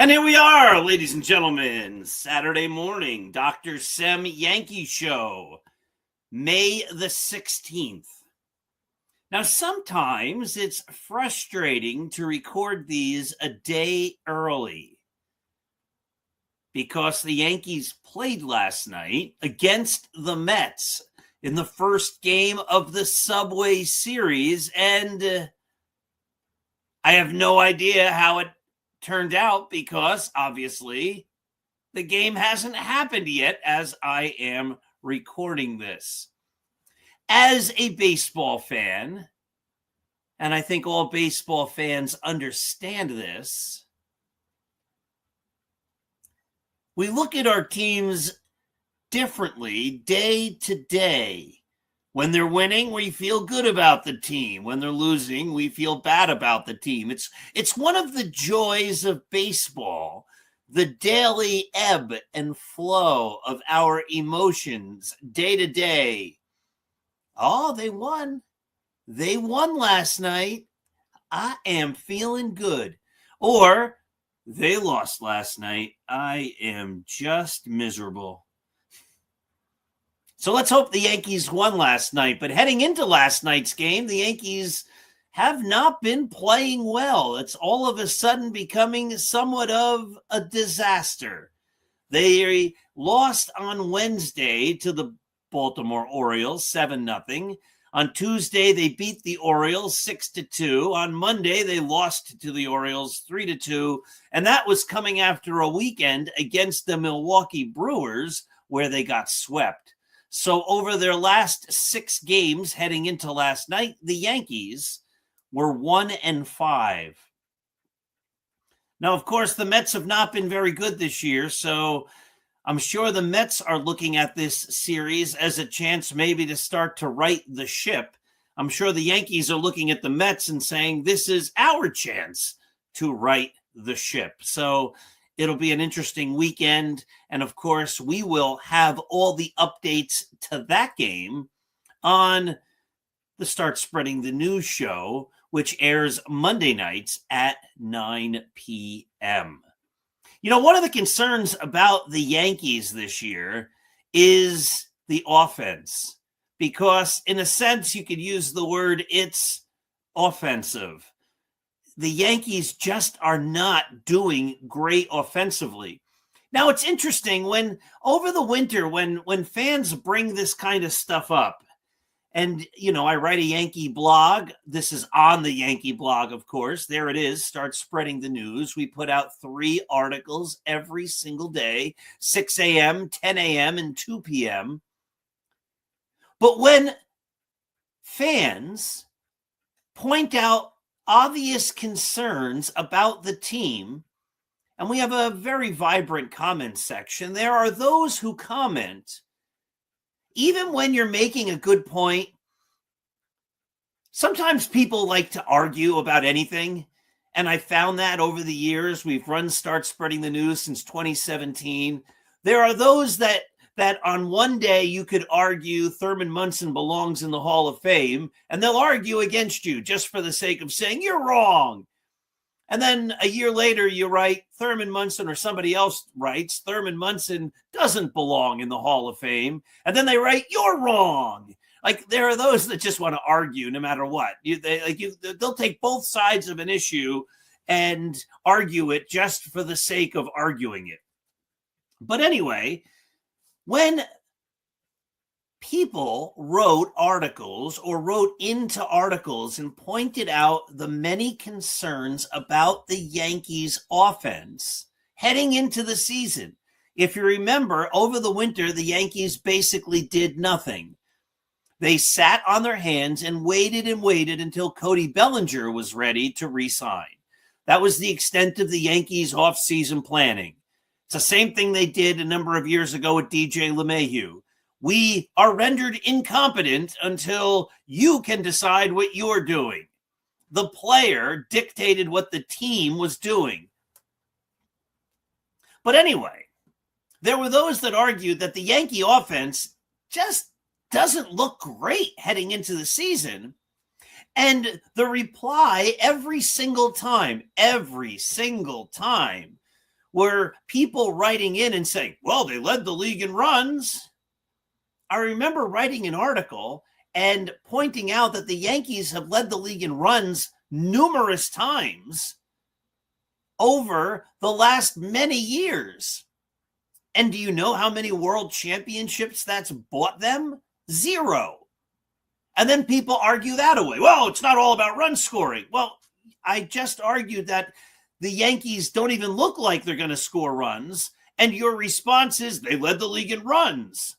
And here we are, ladies and gentlemen, Saturday morning, Dr. Sem Yankee Show, May the 16th. Now, sometimes it's frustrating to record these a day early because the Yankees played last night against the Mets in the first game of the Subway Series, and I have no idea how it turned out because obviously the game hasn't happened yet as I am recording this. As a baseball fan, and I think all baseball fans understand this, we look at our teams differently day to day. When they're winning, we feel good about the team. When they're losing, we feel bad about the team. It's one of the joys of baseball, the daily ebb and flow of our emotions day to day. Oh, they won. They won last night. I am feeling good. Or they lost last night. I am just miserable. So let's hope the Yankees won last night. But heading into last night's game, the Yankees have not been playing well. It's all of a sudden becoming somewhat of a disaster. They lost on Wednesday to the Baltimore Orioles 7-0. On Tuesday, they beat the Orioles 6-2. On Monday, they lost to the Orioles 3-2. And that was coming after a weekend against the Milwaukee Brewers where they got swept. So over their last 6 games heading into last night, the Yankees were 1-5. Now, of course, the Mets have not been very good this year, so I'm sure the Mets are looking at this series as a chance maybe to start to right the ship. I'm sure the Yankees are looking at the Mets and saying, this is our chance to right the ship. So it'll be an interesting weekend. And of course, we will have all the updates to that game on the Start Spreading the News show, which airs Monday nights at 9 p.m. You know, one of the concerns about the Yankees this year is the offense, because in a sense, you could use the word it's offensive. The Yankees just are not doing great offensively. Now, it's interesting when over the winter, when fans bring this kind of stuff up, and, you know, I write a Yankee blog. This is on the Yankee blog, of course. There it is. Start Spreading the News. We put out 3 articles every single day, 6 a.m., 10 a.m., and 2 p.m. But when fans point out obvious concerns about the team, and we have a very vibrant comment section, there are those who comment, even when you're making a good point. Sometimes people like to argue about anything, and I found that over the years. We've run Start Spreading the News since 2017. There are those that on one day you could argue Thurman Munson belongs in the Hall of Fame, and they'll argue against you just for the sake of saying you're wrong. And then a year later, you write Thurman Munson, or somebody else writes Thurman Munson doesn't belong in the Hall of Fame. And then they write, you're wrong. Like, there are those that just want to argue no matter what. They'll take both sides of an issue and argue it just for the sake of arguing it. But anyway, when people wrote articles or wrote into articles and pointed out the many concerns about the Yankees offense heading into the season. If you remember, over the winter, the Yankees basically did nothing. They sat on their hands and waited until Cody Bellinger was ready to re-sign. That was the extent of the Yankees off-season planning. It's the same thing they did a number of years ago with DJ LeMahieu. We are rendered incompetent until you can decide what you're doing. The player dictated what the team was doing. But anyway, there were those that argued that the Yankee offense just doesn't look great heading into the season. And the reply every single time, were people writing in and saying, well, they led the league in runs. I remember writing an article and pointing out that the Yankees have led the league in runs numerous times over the last many years. And do you know how many world championships that's bought them? 0. And then people argue that away. Well, it's not all about run scoring. Well, I just argued that the Yankees don't even look like they're going to score runs. And your response is they led the league in runs.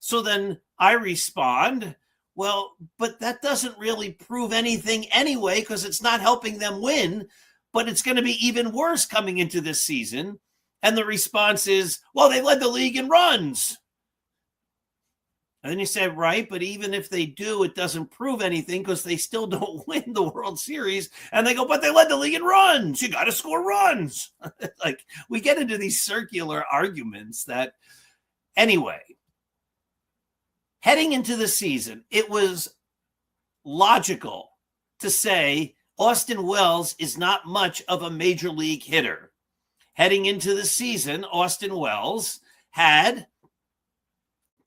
So then I respond, well, but that doesn't really prove anything anyway, because it's not helping them win, but it's going to be even worse coming into this season. And the response is, well, they led the league in runs. And then you say, right, but even if they do, it doesn't prove anything because they still don't win the World Series. And they go, but they led the league in runs. You got to score runs. Like, we get into these circular arguments that, anyway, heading into the season, it was logical to say Austin Wells is not much of a major league hitter. Heading into the season, Austin Wells had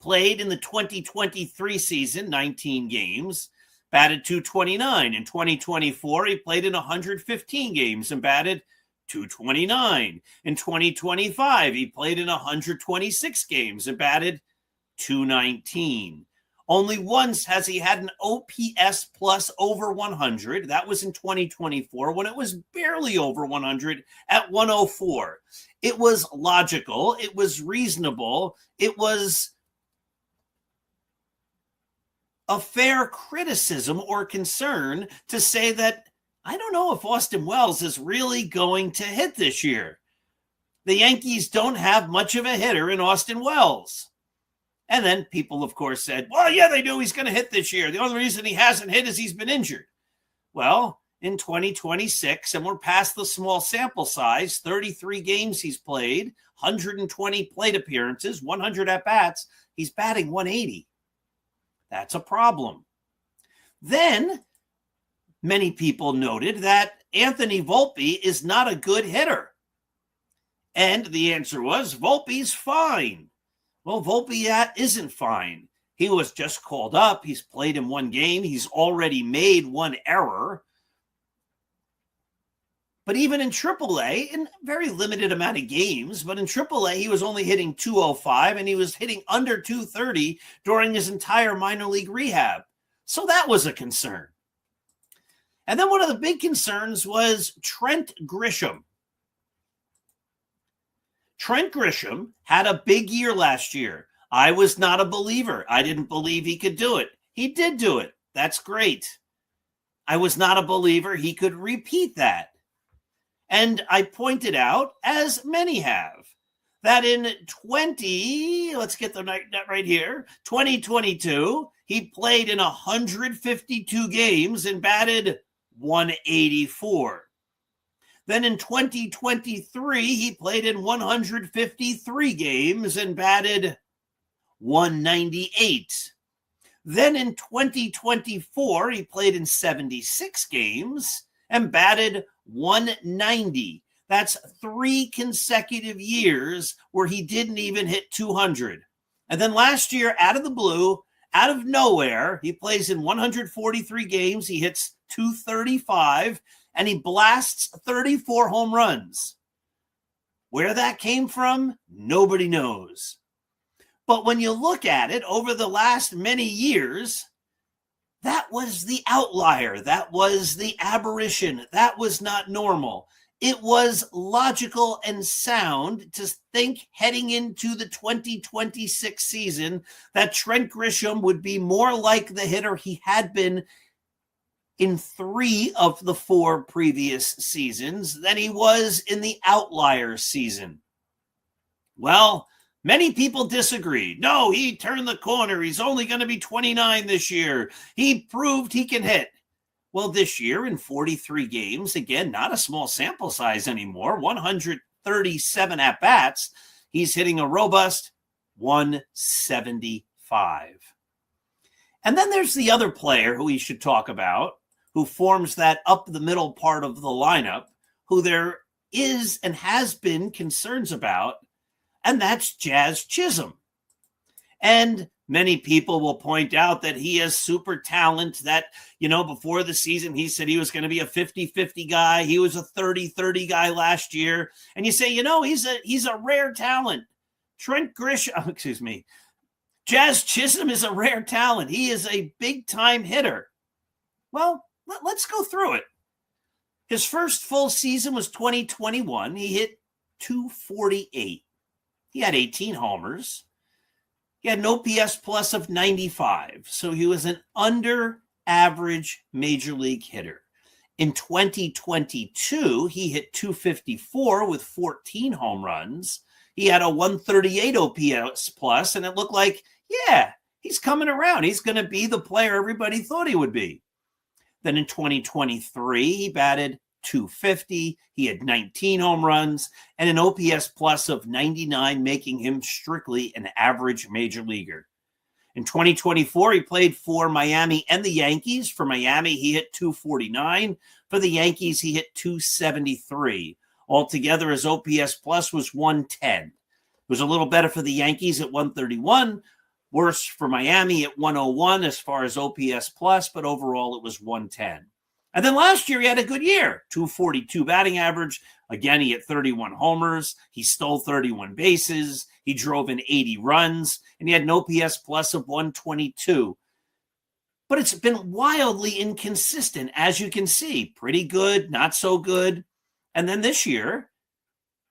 played in the 2023 season, 19 games, batted .229. In 2024, he played in 115 games and batted .229. In 2025, he played in 126 games and batted .219. Only once has he had an OPS plus over 100. That was in 2024 when it was barely over 100 at 104. It was logical. It was reasonable. It was a fair criticism or concern to say that I don't know if Austin Wells is really going to hit this year. The Yankees don't have much of a hitter in Austin Wells. And then people, of course, said, well, yeah, they do. He's going to hit this year. The only reason he hasn't hit is he's been injured. Well, in 2026, and we're past the small sample size, 33 games he's played, 120 plate appearances, 100 at-bats, he's batting 180. That's a problem. Then many people noted that Anthony Volpe is not a good hitter. And the answer was, Volpe's fine. Well, Volpe isn't fine. He was just called up. He's played in one game. He's already made one error. But even in AAA, in a very limited amount of games, but in AAA, he was only hitting .205, and he was hitting under .230 during his entire minor league rehab. So that was a concern. And then one of the big concerns was Trent Grisham. Trent Grisham had a big year last year, I was not a believer. I didn't believe he could do it. He did do it. That's great. I was not a believer he could repeat that. And I pointed out, as many have, that in let's get the net right here, 2022, he played in 152 games and batted 184. Then in 2023, he played in 153 games and batted 198. Then in 2024, he played in 76 games and batted 190. That's 3 consecutive years where he didn't even hit 200. And then last year, out of the blue, out of nowhere, he plays in 143 games. He hits 235 and he blasts 34 home runs. Where that came from, nobody knows. But when you look at it over the last many years, that was the outlier. That was the aberration. That was not normal. It was logical and sound to think heading into the 2026 season that Trent Grisham would be more like the hitter he had been in 3 of the 4 previous seasons than he was in the outlier season. Well, many people disagree. No, he turned the corner. He's only going to be 29 this year. He proved he can hit. Well, this year in 43 games, again, not a small sample size anymore, 137 at-bats, he's hitting a robust 175. And then there's the other player who we should talk about, who forms that up the middle part of the lineup, who there is and has been concerns about, and that's Jazz Chisholm. And many people will point out that he has super talent that, before the season, he said he was going to be a 50-50 guy. He was a 30-30 guy last year. And you say, he's a rare talent. Jazz Chisholm is a rare talent. He is a big-time hitter. Well, let's go through it. His first full season was 2021. He hit 248. He had 18 homers. He had an OPS plus of 95. So he was an under-average major league hitter. In 2022, he hit 254 with 14 home runs. He had a 138 OPS plus, and it looked like, he's coming around. He's going to be the player everybody thought he would be. Then in 2023, he batted 250. He had 19 home runs and an OPS plus of 99, making him strictly an average major leaguer. In 2024, he played for Miami and the Yankees. For Miami, he hit 249. For the Yankees, he hit 273. Altogether, his OPS plus was 110. It was a little better for the Yankees at 131. Worse for Miami at 101 as far as OPS plus, but overall it was 110. And then last year he had a good year, 242 batting average. Again, he hit 31 homers. He stole 31 bases. He drove in 80 runs, and he had an OPS plus of 122. But it's been wildly inconsistent, as you can see. Pretty good, not so good. And then this year,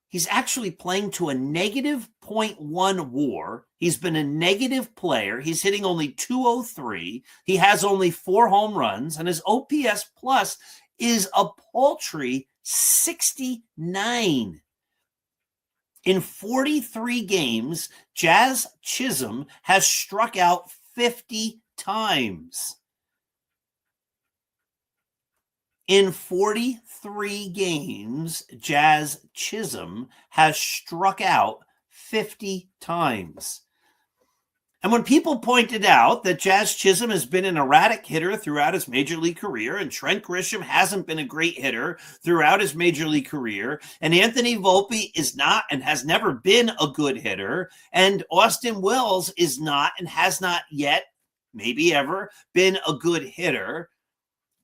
he's actually playing to a negative 0.1 WAR. He's been a negative player. He's hitting only 203. He has only 4 home runs, and his OPS plus is a paltry 69. In 43 games, Jazz Chisholm has struck out 50 times. In 43 games, Jazz Chisholm has struck out 50 times. And when people pointed out that Jazz Chisholm has been an erratic hitter throughout his major league career, and Trent Grisham hasn't been a great hitter throughout his major league career, and Anthony Volpe is not and has never been a good hitter, and Austin Wells is not and has not yet, maybe ever, been a good hitter,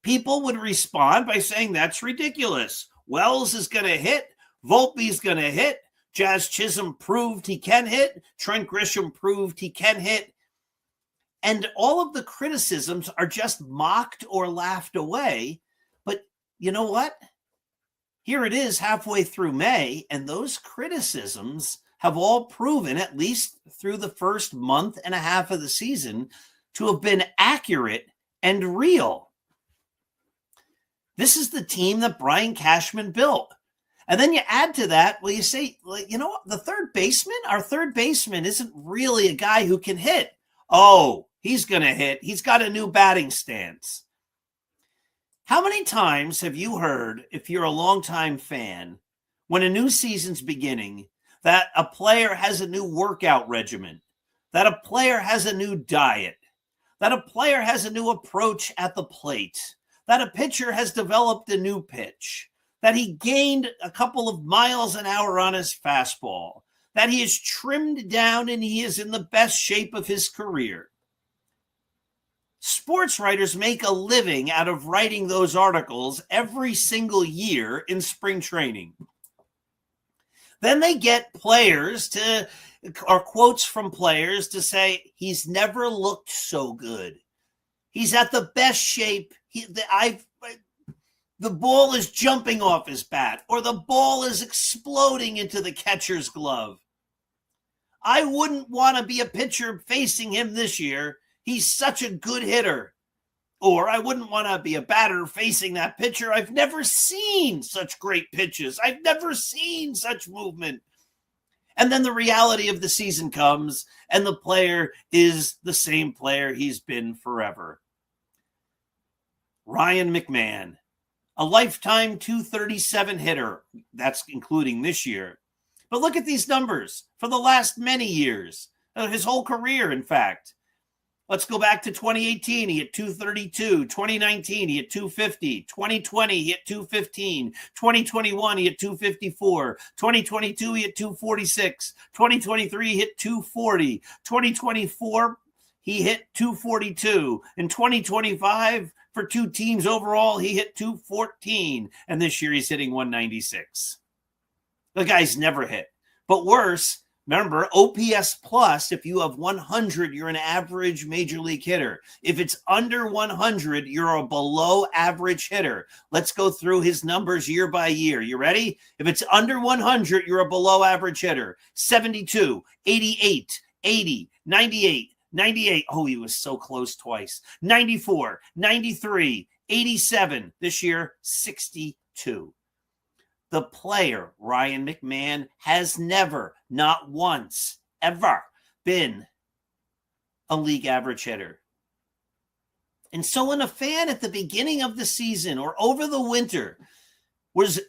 people would respond by saying that's ridiculous. Wells is going to hit. Volpe's going to hit. Jazz Chisholm proved he can hit. Trent Grisham proved he can hit. And all of the criticisms are just mocked or laughed away. But you know what? Here it is halfway through May, and those criticisms have all proven, at least through the first month and a half of the season, to have been accurate and real. This is the team that Brian Cashman built. And then you add to that, well, you say, you know what, our third baseman isn't really a guy who can hit. Oh, he's going to hit. He's got a new batting stance. How many times have you heard, if you're a longtime fan, when a new season's beginning, that a player has a new workout regimen, that a player has a new diet, that a player has a new approach at the plate, that a pitcher has developed a new pitch, that he gained a couple of miles an hour on his fastball, that he is trimmed down and he is in the best shape of his career? Sports writers make a living out of writing those articles every single year in spring training. Then they get players or quotes from players to say, he's never looked so good. He's at the best shape. The ball is jumping off his bat, or the ball is exploding into the catcher's glove. I wouldn't want to be a pitcher facing him this year. He's such a good hitter. Or I wouldn't want to be a batter facing that pitcher. I've never seen such great pitches. I've never seen such movement. And then the reality of the season comes, and the player is the same player he's been forever. Ryan McMahon, a lifetime 237 hitter. That's including this year. But look at these numbers for the last many years, his whole career, in fact. Let's go back to 2018. He hit 232. 2019, he hit 250. 2020, he hit 215. 2021, he hit 254. 2022, he hit 246. 2023, he hit 240. 2024, he hit 242. In 2025, for two teams overall, he hit 214. And this year, he's hitting 196. The guy's never hit. But worse, remember, OPS plus, if you have 100, you're an average major league hitter. If it's under 100, you're a below average hitter. Let's go through his numbers year by year. You ready? If it's under 100, you're a below average hitter. 72, 88, 80, 98, 98. Oh, he was so close twice. 94, 93, 87. This year, 62. The player, Ryan McMahon, has never, not once, ever been a league average hitter. And so when a fan at the beginning of the season or over the winter was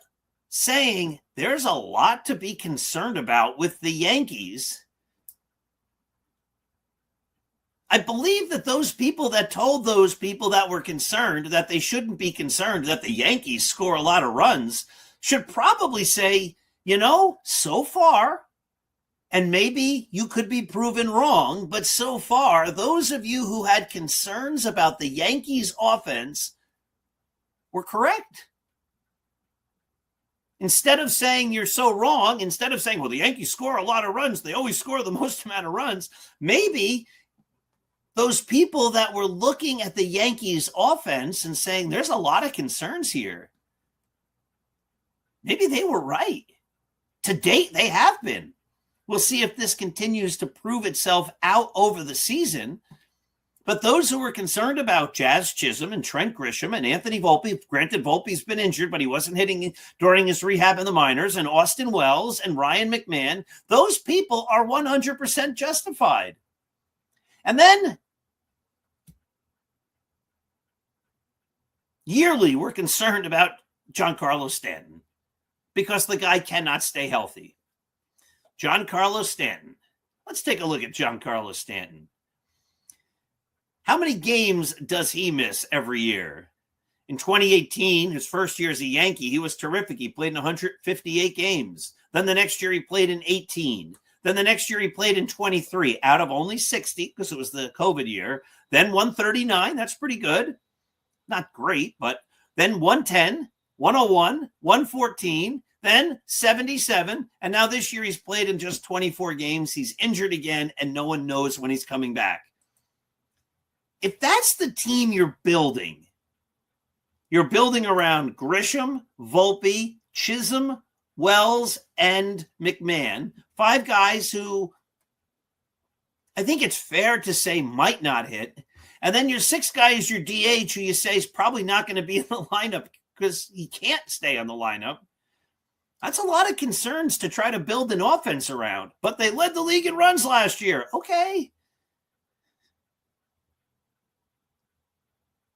saying there's a lot to be concerned about with the Yankees, I believe that those people that told those people that were concerned that they shouldn't be concerned that the Yankees score a lot of runs should probably say, so far, and maybe you could be proven wrong, but so far, those of you who had concerns about the Yankees offense were correct. Instead of saying you're so wrong, instead of saying, well, the Yankees score a lot of runs, they always score the most amount of runs, maybe those people that were looking at the Yankees offense and saying there's a lot of concerns here, maybe they were right. To date, they have been. We'll see if this continues to prove itself out over the season. But those who were concerned about Jazz Chisholm and Trent Grisham and Anthony Volpe, granted Volpe's been injured, but he wasn't hitting during his rehab in the minors, and Austin Wells and Ryan McMahon, those people are 100% justified. And then yearly, we're concerned about Giancarlo Stanton, because the guy cannot stay healthy. Giancarlo Stanton. Let's take a look at Giancarlo Stanton. How many games does he miss every year? In 2018, his first year as a Yankee, he was terrific. He played in 158 games. Then the next year he played in 18. Then the next year he played in 23 out of only 60 because it was the COVID year. Then 139. That's pretty good. Not great, but then 110. 101, 114, then 77, and now this year he's played in just 24 games. He's injured again, and no one knows when he's coming back. If that's the team you're building around Grisham, Volpe, Chisholm, Wells, and McMahon. 5 guys who I think it's fair to say might not hit. And then your 6th guy is your DH, who you say is probably not going to be in the lineup because he can't stay on the lineup. That's a lot of concerns to try to build an offense around. But they led the league in runs last year. Okay.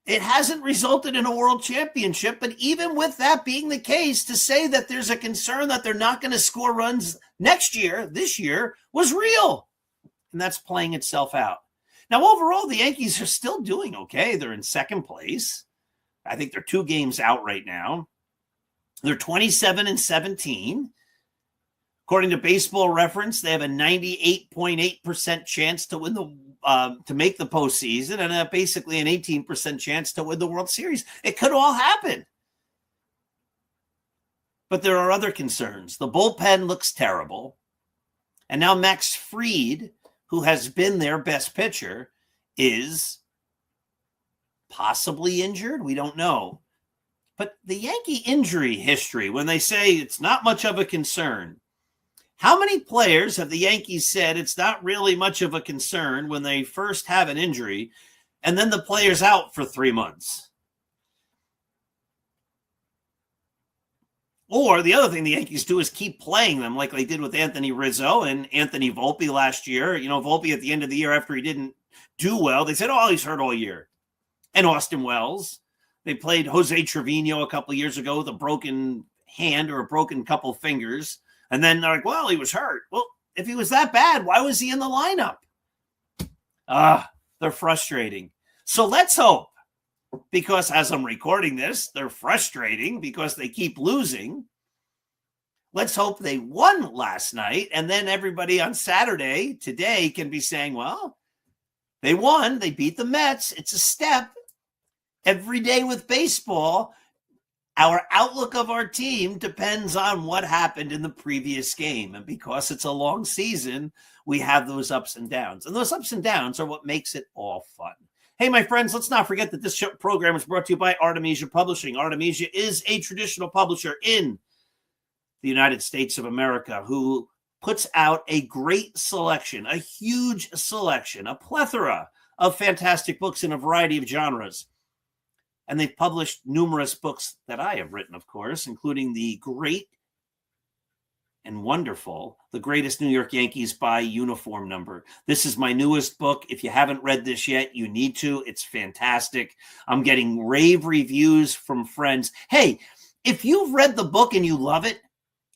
It hasn't resulted in a world championship, but even with that being the case, to say that there's a concern that they're not going to score runs next year, this year, was real. And that's playing itself out. Now, overall, the Yankees are still doing okay. They're in 2nd place. I think they're 2 games out right now. They're 27-17. According to Baseball Reference, they have a 98.8% chance to win to make the postseason, and basically an 18% chance to win the World Series. It could all happen. But there are other concerns. The bullpen looks terrible. And now Max Fried, who has been their best pitcher, is possibly injured. We don't know. But the Yankee injury history, when they say it's not much of a concern, how many players have the Yankees said it's not really much of a concern when they first have an injury and then the player's out for 3 months? Or the other thing the Yankees do is keep playing them like they did with Anthony Rizzo and Anthony Volpe last year. You know, Volpe at the end of the year after he didn't do well, they said, oh, he's hurt all year. And Austin Wells. They played Jose Trevino a couple of years ago with a broken hand or a broken couple fingers. And then they're like, well, he was hurt. Well, if he was that bad, why was he in the lineup? They're frustrating. So let's hope, because as I'm recording this, they're frustrating because they keep losing. Let's hope they won last night. And then everybody on Saturday, today, can be saying, well, they won. They beat the Mets. It's a step. Every day with baseball, our outlook of our team depends on what happened in the previous game. And because it's a long season, we have those ups and downs. And those ups and downs are what makes it all fun. Hey, my friends, let's not forget that this program is brought to you by Artemisia Publishing. Artemisia is a traditional publisher in the United States of America who puts out a great selection, a huge selection, a plethora of fantastic books in a variety of genres. And they've published numerous books that I have written, of course, including the great and wonderful, The Greatest New York Yankees by Uniform Number. This is my newest book. If you haven't read this yet, you need to. It's fantastic. I'm getting rave reviews from friends. Hey, if you've read the book and you love it,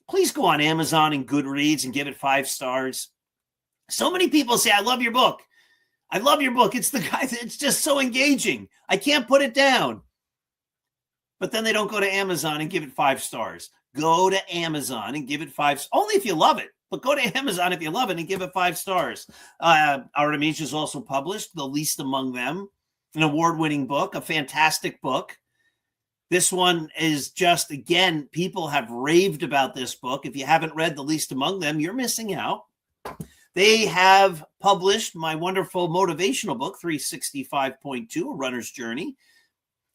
please go on Amazon and Goodreads and give it 5 stars. So many people say, I love your book. I love your book. It's the guy that it's just so engaging. I can't put it down. But then they don't go to Amazon and give it 5 stars. Go to Amazon and give it 5, only if you love it. But go to Amazon if you love it and give it 5 stars. Artemisia is also published, The Least Among Them, an award-winning book, a fantastic book. This one is just, again, people have raved about this book. If you haven't read The Least Among Them, you're missing out. They have published my wonderful motivational book, 365.2, A Runner's Journey.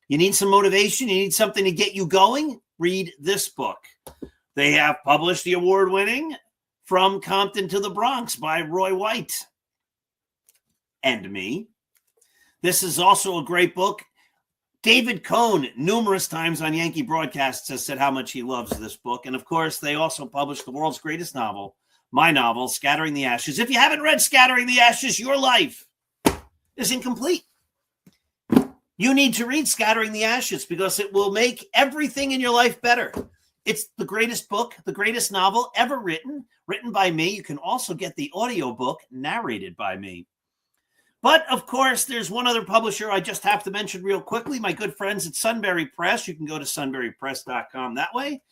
You need some motivation, you need something to get you going, read this book. They have published the award-winning From Compton to the Bronx by Roy White and me. This is also a great book. David Cohn, numerous times on Yankee broadcasts, has said how much he loves this book. And, of course, they also published the world's greatest novel, my novel, Scattering the Ashes. If you haven't read Scattering the Ashes, your life is incomplete. You need to read Scattering the Ashes because it will make everything in your life better. It's the greatest book, the greatest novel ever written by me. You can also get the audiobook narrated by me. But, of course, there's one other publisher I just have to mention real quickly, my good friends at Sunbury Press. You can go to sunburypress.com that way.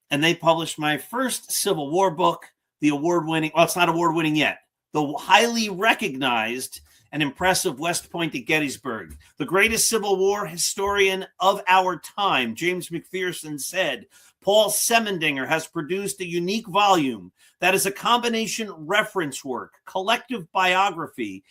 And they published my first Civil War book, the award-winning, well, it's not award-winning yet, the highly recognized and impressive West Point at Gettysburg. The greatest Civil War historian of our time, James McPherson, said, Paul Semendinger has produced a unique volume that is a combination reference work, collective biography,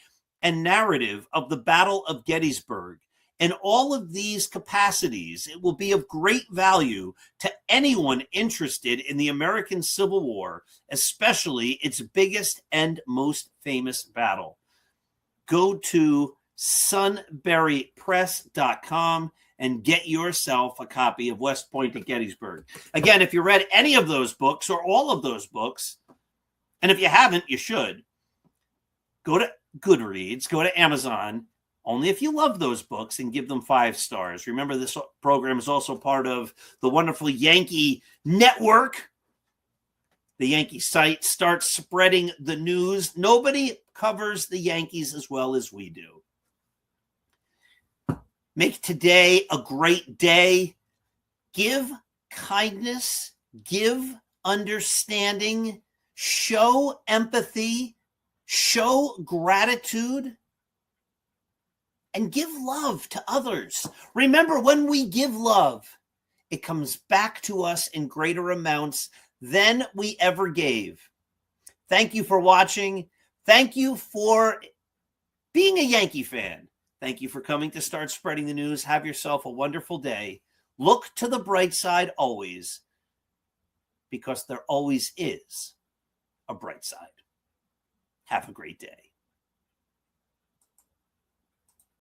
and narrative of the Battle of Gettysburg, In all of these capacities, it will be of great value to anyone interested in the American Civil War, especially its biggest and most famous battle. Go to sunburypress.com and get yourself a copy of West Point at Gettysburg. Again, if you read any of those books or all of those books, and if you haven't, you should, go to Goodreads, go to Amazon, only if you love those books, and give them 5 stars. Remember, this program is also part of the wonderful Yankee Network. The Yankee site starts spreading the news. Nobody covers the Yankees as well as we do. Make today a great day. Give kindness, give understanding, show empathy, show gratitude, and give love to others. Remember, when we give love, it comes back to us in greater amounts than we ever gave. Thank you for watching. Thank you for being a Yankee fan. Thank you for coming to Start Spreading the News. Have yourself a wonderful day. Look to the bright side always, because there always is a bright side. Have a great day.